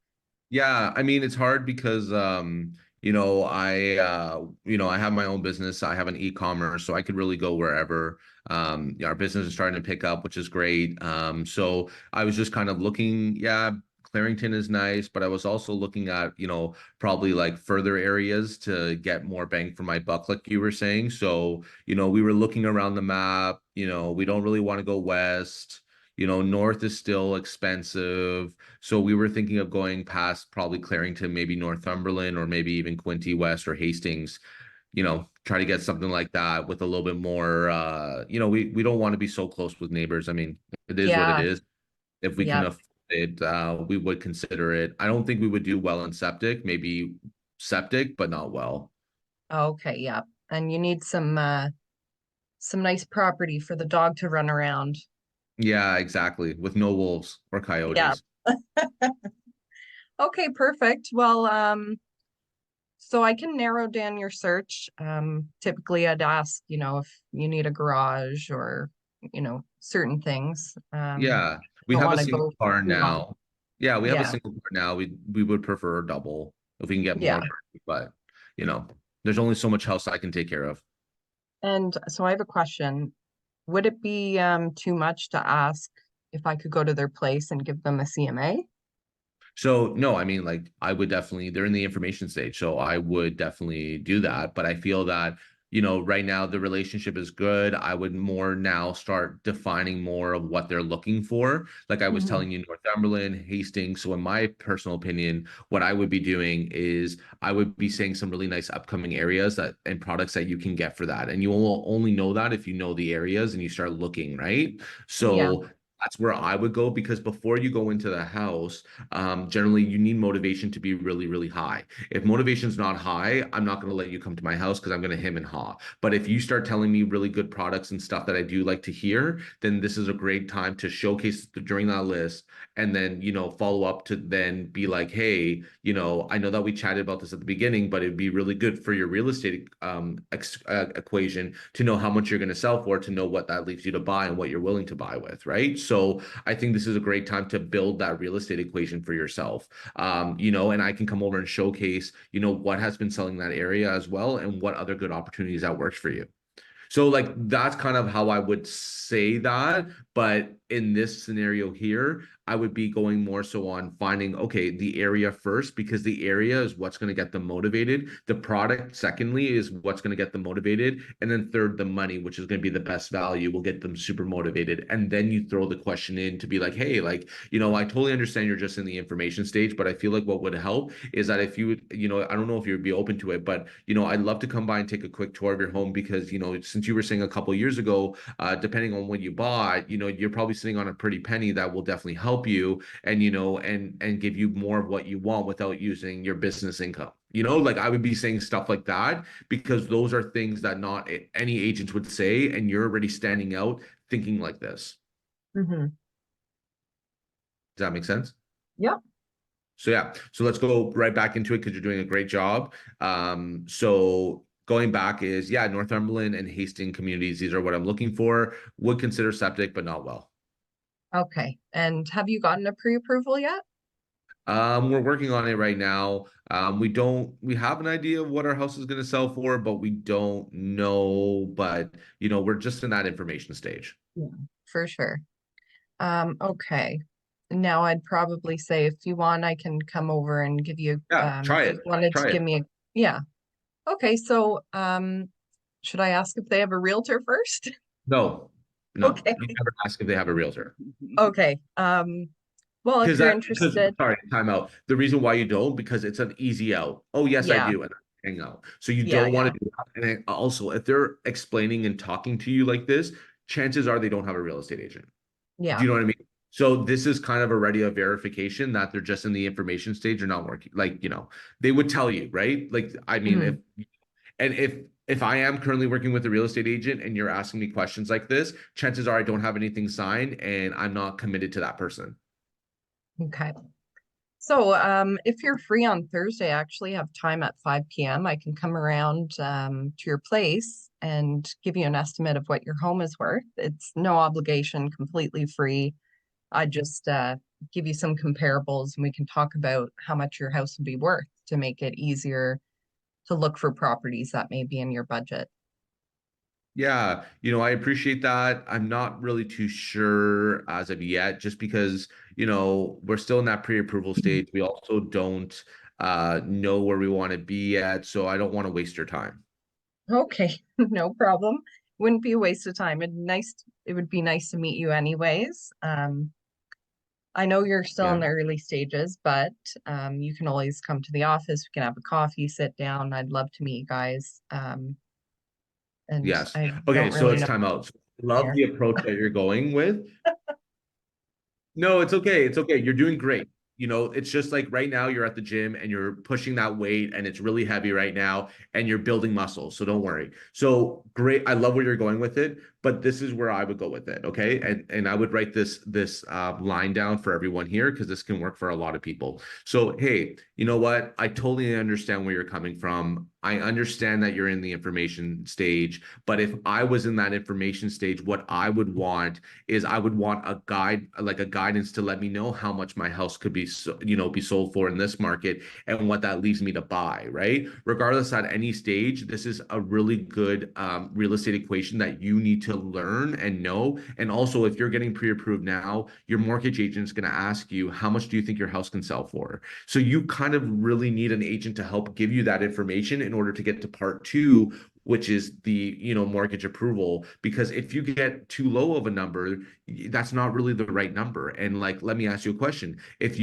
Yeah, I mean it's hard because I have my own business. I have an e-commerce, so I could really go wherever. Our business is starting to pick up, which is great. So I was just kind of looking, yeah, Clarington is nice, but I was also looking at, probably like further areas to get more bang for my buck, like you were saying. So, we were looking around the map, we don't really want to go west. North is still expensive. So we were thinking of going past probably Clarington, maybe Northumberland, or maybe even Quinte West or Hastings, try to get something like that with a little bit more we don't want to be so close with neighbors. I mean, it is what it Yeah, is. If we can yeah. afford it, we would consider it. I don't think we would do well in septic, maybe septic, but not well. Okay, yeah. And you need some nice property for the dog to run around. Yeah, exactly. With no wolves or Yeah. coyotes. Okay, perfect. Well, so I can narrow down your search. Typically I'd ask, if you need a garage or, certain things. Yeah, we Don't have a want to single go car too long. now. Yeah, we have a Yeah, single car now. We would prefer a double if we can get yeah. more, but you know, there's only so much house I can take care of. And so I have a question. Would it be too much to ask if I could go to their place and give them a CMA? So no, I mean like I would definitely they're in the information stage, so I would definitely do that. But I feel that, right now the relationship is good. I would more now start defining more of what they're looking for. Like I was Mhm. telling you, Northumberland, Hastings. So in my personal opinion, what I would be doing is I would be saying some really nice upcoming areas that and products that you can get for that. And you will only know that if you know the areas and you start looking, right? Yeah. So That's where I would go, because before you go into the house, generally you need motivation to be really, really high. If motivation's not high, I'm not going to let you come to my house because I'm going to hem and haw. But if you start telling me really good products and stuff that I do like to hear, then this is a great time to showcase during that list, and then, follow up to then be like, hey, I know that we chatted about this at the beginning, but it'd be really good for your real estate equation to know how much you're going to sell for, to know what that leaves you to buy and what you're willing to buy with, right? So I think this is a great time to build that real estate equation for yourself. And I can come over and showcase, what has been selling in that area as well, and what other good opportunities that works for you. So like that's kind of how I would say that. But in this scenario here, I would be going more so on finding, okay, the area first, because the area is what's going to get them motivated. The product, secondly, is what's going to get them motivated. And then third, the money, which is going to be the best value, will get them super motivated. And then you throw the question in to be like, hey, like, I totally understand you're just in the information stage, but I feel like what would help is that if you would, I don't know if you'd be open to it, but, I'd love to come by and take a quick tour of your home, because, since you were saying a couple of years ago, depending on what you bought, you're probably sitting on a pretty penny that will definitely help you, and and give you more of what you want without using your business income. Like I would be saying stuff like that, because those are things that not any agents would say, and you're already standing out thinking like this. Mm-hmm. Does that make sense? Yep. So yeah, so let's go right back into it, because you're doing a great job. So going back is, yeah, Northumberland and Hastings communities, these are what I'm looking for. Would consider septic, but not well. Okay. And have you gotten a pre-approval yet? We're working on it right now. We have an idea of what our house is going to sell for, but we don't know. But, we're just in that information stage. Yeah, for sure. Okay. Now I'd probably say, if you want, I can come over and give you, Yeah, try if it. you wanted to Try give it. me yeah. Okay. So, should I ask if they have a realtor first? No, no. Okay. You never ask if they have a realtor. Okay. Well, if you're Because interested, sorry, time out. The reason why you don't, because it's an easy out. Oh, yes, I yeah, do. And I hang out. So you yeah, don't want yeah, to do that. And then also, if they're explaining and talking to you like this, chances are they don't have a real estate agent. Do yeah. you know what I mean? So this is kind of already a verification that they're just in the information stage or not working. Like, they would tell you, right? Like, I mean, Mhm. if I am currently working with a real estate agent and you're asking me questions like this, chances are I don't have anything signed and I'm not committed to that person. Okay. So, if you're free on Thursday, I actually have time at 5 p.m. I can come around to your place and give you an estimate of what your home is worth. It's no obligation, completely free. I just give you some comparables, and we can talk about how much your house would be worth to make it easier to look for properties that may be in your budget. Yeah, I appreciate that. I'm not really too sure as of yet, just because, we're still in that pre-approval stage. We also don't know where we want to be at, so I don't want to waste your time. Okay, no problem. Wouldn't be a waste of time. It would be nice to meet you anyways. I know you're still in Yeah. the early stages, but you can always come to the office. We can have a coffee, sit down. I'd love to meet you guys. And Yes. I Okay, don't so really it's know time out. So, love there. the approach that you're going with. No, it's okay. It's okay. You're doing great. It's just like right now you're at the gym and you're pushing that weight and it's really heavy right now and you're building muscle. So don't worry. So great. I love where you're going with it, but this is where I would go with it. Okay. And I would write this line down for everyone here, because this can work for a lot of people. So, hey, you know what? I totally understand where you're coming from. I understand that you're in the information stage, but if I was in that information stage, what I would want is I would want a guide, like a guidance to let me know how much my house could be, be sold for in this market and what that leaves me to buy, right? Regardless, at any stage, this is a really good real estate equation that you need to learn and know. And also, if you're getting pre-approved now, your mortgage agent is going to ask you, how much do you think your house can sell for? So you kind of really need an agent to help give you that information in order to get to part two, which is the mortgage approval. Because if you get too low of a number, that's not really the right number. And like, let me ask you a question. If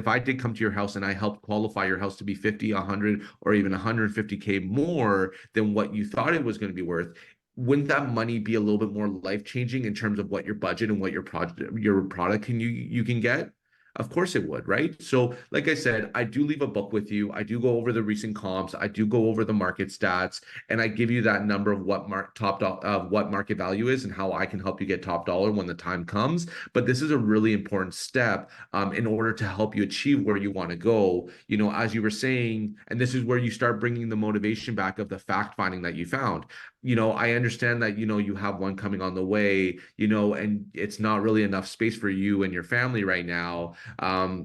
I did come to your house and I helped qualify your house to be 50, 100, or even 150K more than what you thought it was going to be worth, wouldn't that money be a little bit more life-changing in terms of what your budget and what your product you can get? Of course it would, right? So, like I said, I do leave a book with you. I do go over the recent comps. I do go over the market stats, and I give you that number of what what market value is and how I can help you get top dollar when the time comes. But this is a really important step in order to help you achieve where you want to go. You know, as you were saying, and this is where you start bringing the motivation back of the fact finding that you found. You know, I understand that, you know, you have one coming on the way, you know, and it's not really enough space for you and your family right now.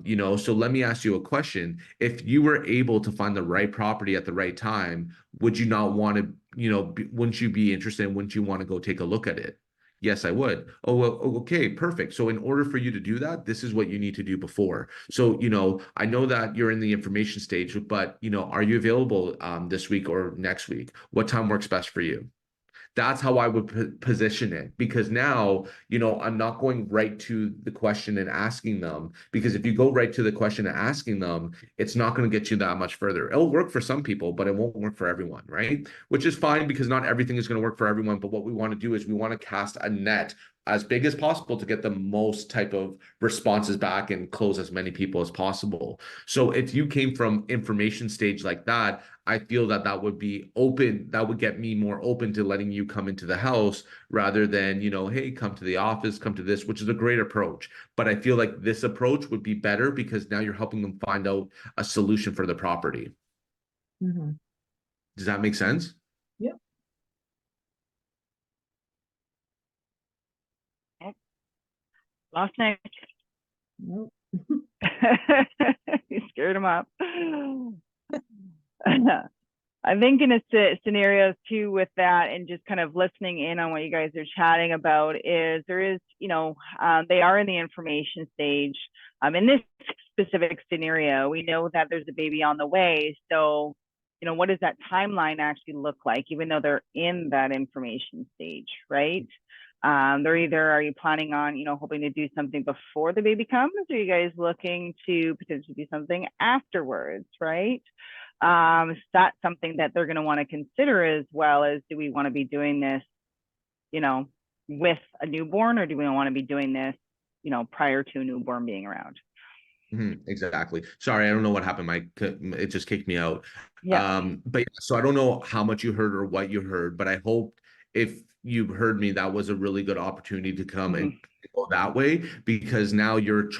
You know, so let me ask you a question. If you were able to find the right property at the right time, would you not want to, you know, wouldn't you be interested? Wouldn't you want to go take a look at it? Yes, I would. Oh, well, okay, perfect. So in order for you to do that, this is what you need to do before. So, you know, I know that you're in the information stage, but, you know, are you available this week or next week? What time works best for you? That's how I would position it, because now, you know, I'm not going right to the question and asking them, because if you go right to the question and asking them, it's not going to get you that much further. It'll work for some people, but it won't work for everyone, right? Which is fine, because not everything is going to work for everyone. But what we want to do is we want to cast a net as big as possible to get the most type of responses back and close as many people as possible. So if you came from information stage like that, I feel that that would be open. That would get me more open to letting you come into the house rather than, you know, hey, come to the office, come to this, which is a great approach. But I feel like this approach would be better because now you're helping them find out a solution for the property. Mm-hmm. Does that make sense? Yep. Last night. Nope. You scared him up. I think in a scenarios too with that, and just kind of listening in on what you guys are chatting about, is there is, you know, they are in the information stage. In this specific scenario, we know that there's a baby on the way. So, you know, what does that timeline actually look like, even though they're in that information stage, right? They're either, are you planning on, you know, hoping to do something before the baby comes, or are you guys looking to potentially do something afterwards, right? So that's something that they're going to want to consider, as well as, do we want to be doing this, you know, with a newborn, or do we want to be doing this, you know, prior to a newborn being around? Exactly. Sorry, I don't know what happened. It just kicked me out. Yeah. But so I don't know how much you heard or what you heard, but I hope if you heard me, that was a really good opportunity to come and go that way, because now you're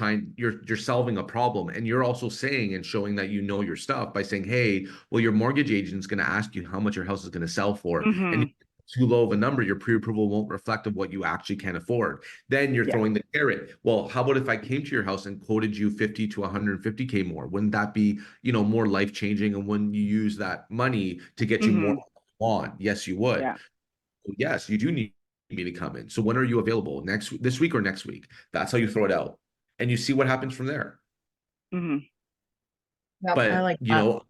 solving a problem, and you're also saying and showing that you know your stuff by saying, hey, well, your mortgage agent's going to ask you how much your house is going to sell for, and too low of a number, your pre-approval won't reflect of what you actually can afford. Then you're throwing the carrot. Well, how about if I came to your house and quoted you 50 to 150K more? Wouldn't that be, you know, more life-changing? And when you use that money to get you more on, yes, you would. Yeah. Yes, you do need me to come in. So when are you available? This week or next week? That's how you throw it out, and you see what happens from there. Yep, But I like you that. know,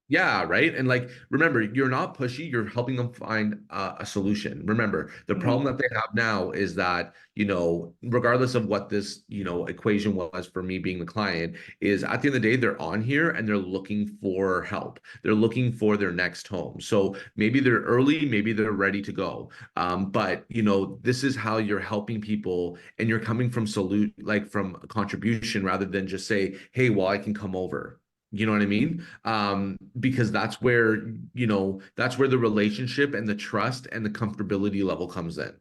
yeah, right. And like, remember, you're not pushy. You're helping them find a solution. Remember, the problem that they have now is that, you know, regardless of what this, you know, equation was for me being the client, is at the end of the day, they're on here and they're looking for help. They're looking for their next home. So maybe they're early, maybe they're ready to go. But you know, this is how you're helping people, and you're coming from from a contribution rather than just say, hey, well, I can come over. You know what I mean? Because that's where, you know, that's where the relationship and the trust and the comfortability level comes in.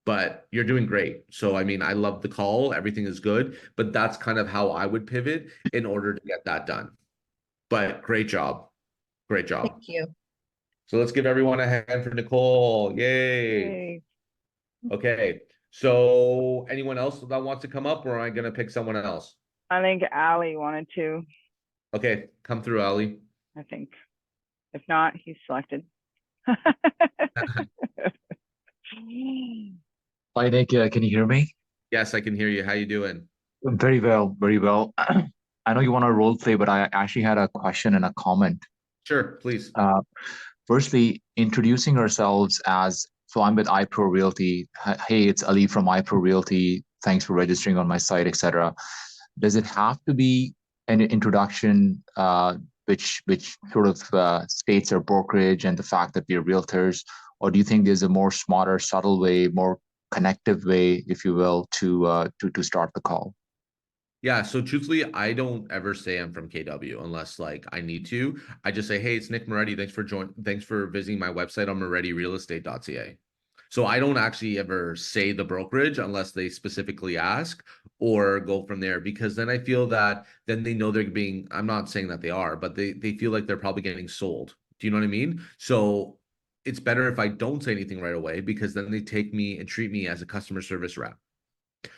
But you're doing great. So, I mean, I love the call. Everything is good, but that's kind of how I would pivot in order to get that done. But great job. Great job. Thank you. So let's give everyone a hand for Nicole. Yay. Okay. So anyone else that wants to come up, or am I going to pick someone else? I think Ali wanted to. Okay, come through, Ali. I think. If not, he's selected. Hi, Nick. Can you hear me? Yes, I can hear you. How you doing? Very well, very well. I know you want to role play, but I actually had a question and a comment. Sure, please. Firstly, introducing ourselves so I'm with iPro Realty. Hey, it's Ali from iPro Realty. Thanks for registering on my site, etc. Does it have to be an introduction which sort of states our brokerage and the fact that we're realtors, or do you think there's a more smarter, subtle way, more connective way, if you will, to start the call? Yeah, so truthfully, I don't ever say I'm from KW unless like I need to. I just say, hey, it's Nick Moretti. Thanks for visiting my website on morettirealestate.ca. So I don't actually ever say the brokerage unless they specifically ask or go from there, because then I feel that then they know they're being, I'm not saying that they are, but they feel like they're probably getting sold. Do you know what I mean? So it's better if I don't say anything right away, because then they take me and treat me as a customer service rep,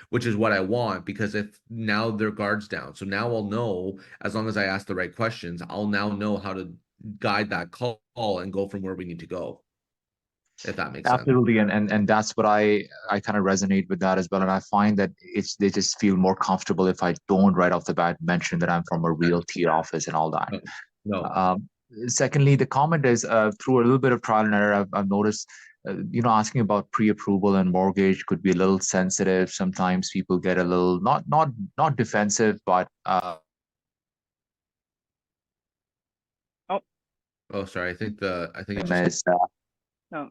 which is what I want, because if now their guard's down. So now I'll know, as long as I ask the right questions, I'll now know how to guide that call and go from where we need to go, if that makes sense. Absolutely, and that's what I kind of resonate with that as well. And I find that they just feel more comfortable if I don't right off the bat mention that I'm from a realty office and all that. No, no. Secondly, the comment is through a little bit of trial and error, I've noticed, asking about pre-approval and mortgage could be a little sensitive. Sometimes people get a little not defensive, but Oh, sorry. I think it just, as, No.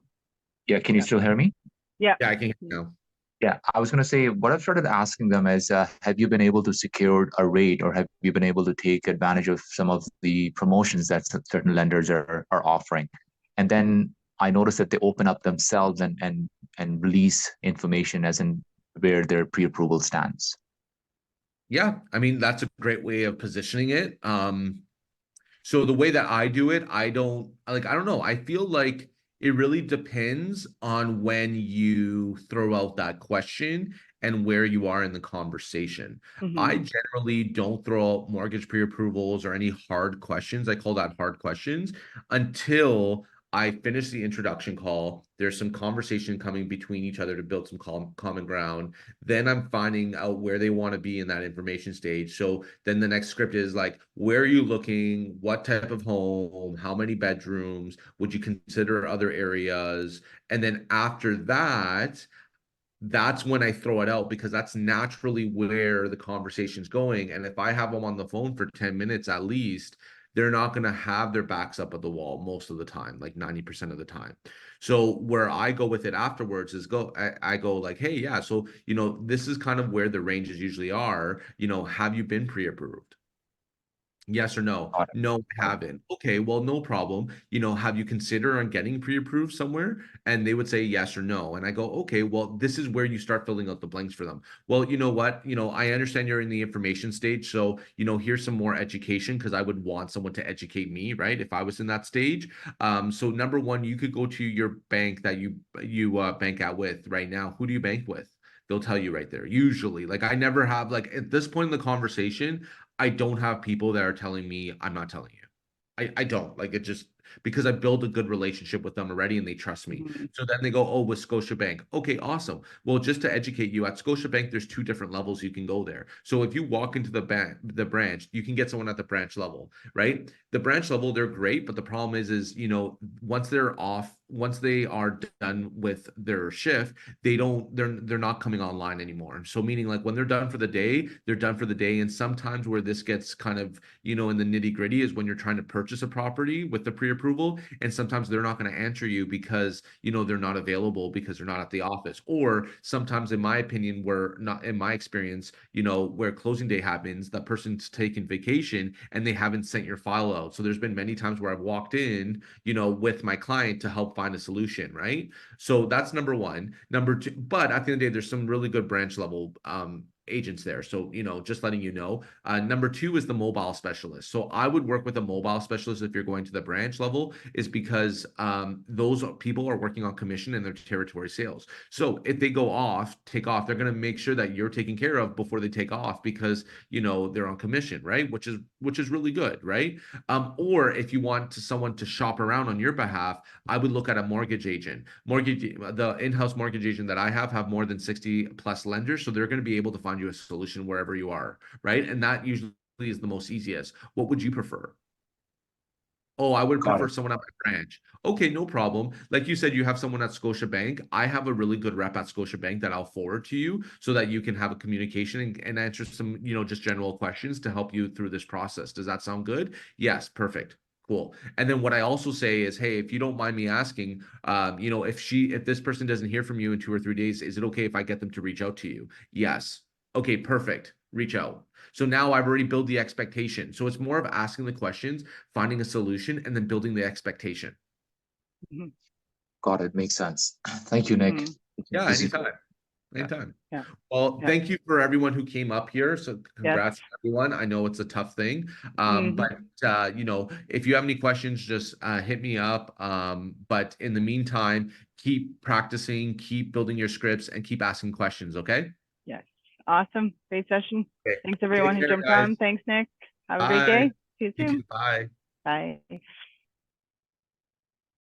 yeah. Can you still hear me? Yeah. yeah, I can hear you now. Yeah, I was going to say what I've started asking them is, have you been able to secure a rate, or have you been able to take advantage of some of the promotions that certain lenders are offering? And then I notice that they open up themselves and release information as in where their pre-approval stands. Yeah, I mean, that's a great way of positioning it. So the way that I do it, I don't know. I feel like it really depends on when you throw out that question and where you are in the conversation. I generally don't throw out mortgage pre-approvals or any hard questions. I call that hard questions until I finish the introduction call. There's some conversation coming between each other to build some common ground. Then I'm finding out where they want to be in that information stage. So then the next script is like, where are you looking? What type of home? How many bedrooms? Would you consider other areas? And then after that, that's when I throw it out, because that's naturally where the conversation's going. And if I have them on the phone for 10 minutes at least, they're not going to have their backs up at the wall most of the time, like 90% of the time. So where I go with it afterwards is I go like, hey, yeah, so, this is kind of where the ranges usually are. Have you been pre-approved? Yes or no? Got it. No, I haven't. Okay, well, no problem. Have you considered on getting pre-approved somewhere? And they would say yes or no. And I go, okay, well, this is where you start filling out the blanks for them. Well, you know what? I understand you're in the information stage. So, here's some more education, because I would want someone to educate me, right? If I was in that stage. So number one, you could go to your bank that you bank at with right now. Who do you bank with? They'll tell you right there. Usually, like I never have, like at this point in the conversation, I don't have people that are telling me I'm not telling you. I don't like it, just because I built a good relationship with them already and they trust me. So then they go, oh, with Scotiabank. Okay, awesome. Well, just to educate you, at Scotiabank, there's two different levels you can go there. So if you walk into the branch, you can get someone at the branch level, right? The branch level, they're great, but the problem is, once they're off, once they are done with their shift, they're not coming online anymore. So meaning like when they're done for the day, they're done for the day. And sometimes where this gets kind of, in the nitty gritty is when you're trying to purchase a property with the pre-approval, and sometimes they're not going to answer you because, they're not available because they're not at the office. Or sometimes, in my opinion, where not in my experience, where closing day happens, that person's taking vacation and they haven't sent your file out. So there's been many times where I've walked in, with my client to help find a solution, right? So that's number one. Number two, but at the end of the day, there's some really good branch level agents there. So, just letting you know. Number two is the mobile specialist. So I would work with a mobile specialist if you're going to the branch level, is because those people are working on commission in their territory sales. So if they take off, they're going to make sure that you're taken care of before they take off, because, they're on commission, right? Which is really good, right? Or if you want someone to shop around on your behalf, I would look at a mortgage agent. The in-house mortgage agent that I have more than 60 plus lenders, so they're going to be able to find you a solution wherever you are, right? And that usually is the most easiest. What would you prefer? Oh, I would Got prefer it. someone at my branch. Okay, no problem. Like you said, you have someone at Scotiabank. I have a really good rep at Scotiabank that I'll forward to you so that you can have a communication and answer some, just general questions to help you through this process. Does that sound good? Yes, perfect. Cool. And then what I also say is, hey, if you don't mind me asking, if this person doesn't hear from you in 2 or 3 days, is it okay if I get them to reach out to you? Yes. Okay, perfect. Reach out. So now I've already built the expectation. So it's more of asking the questions, finding a solution, and then building the expectation. Mhm. Got it. Makes sense. Thank you, Nick. Mhm. Yeah, This is- anytime. Yeah. Anytime. Yeah. Well, Yeah. thank you for everyone who came up here. So Yes. congrats, everyone. I know it's a tough thing. Mhm. But if you have any questions, just hit me up. But in the meantime, keep practicing, keep building your scripts, and keep asking questions, okay? Yes. Awesome. Great session. Okay. Thanks everyone Take who care, jumped guys. on. Thanks, Nick. Have a great Bye. day. See you You soon. too. Bye. Bye.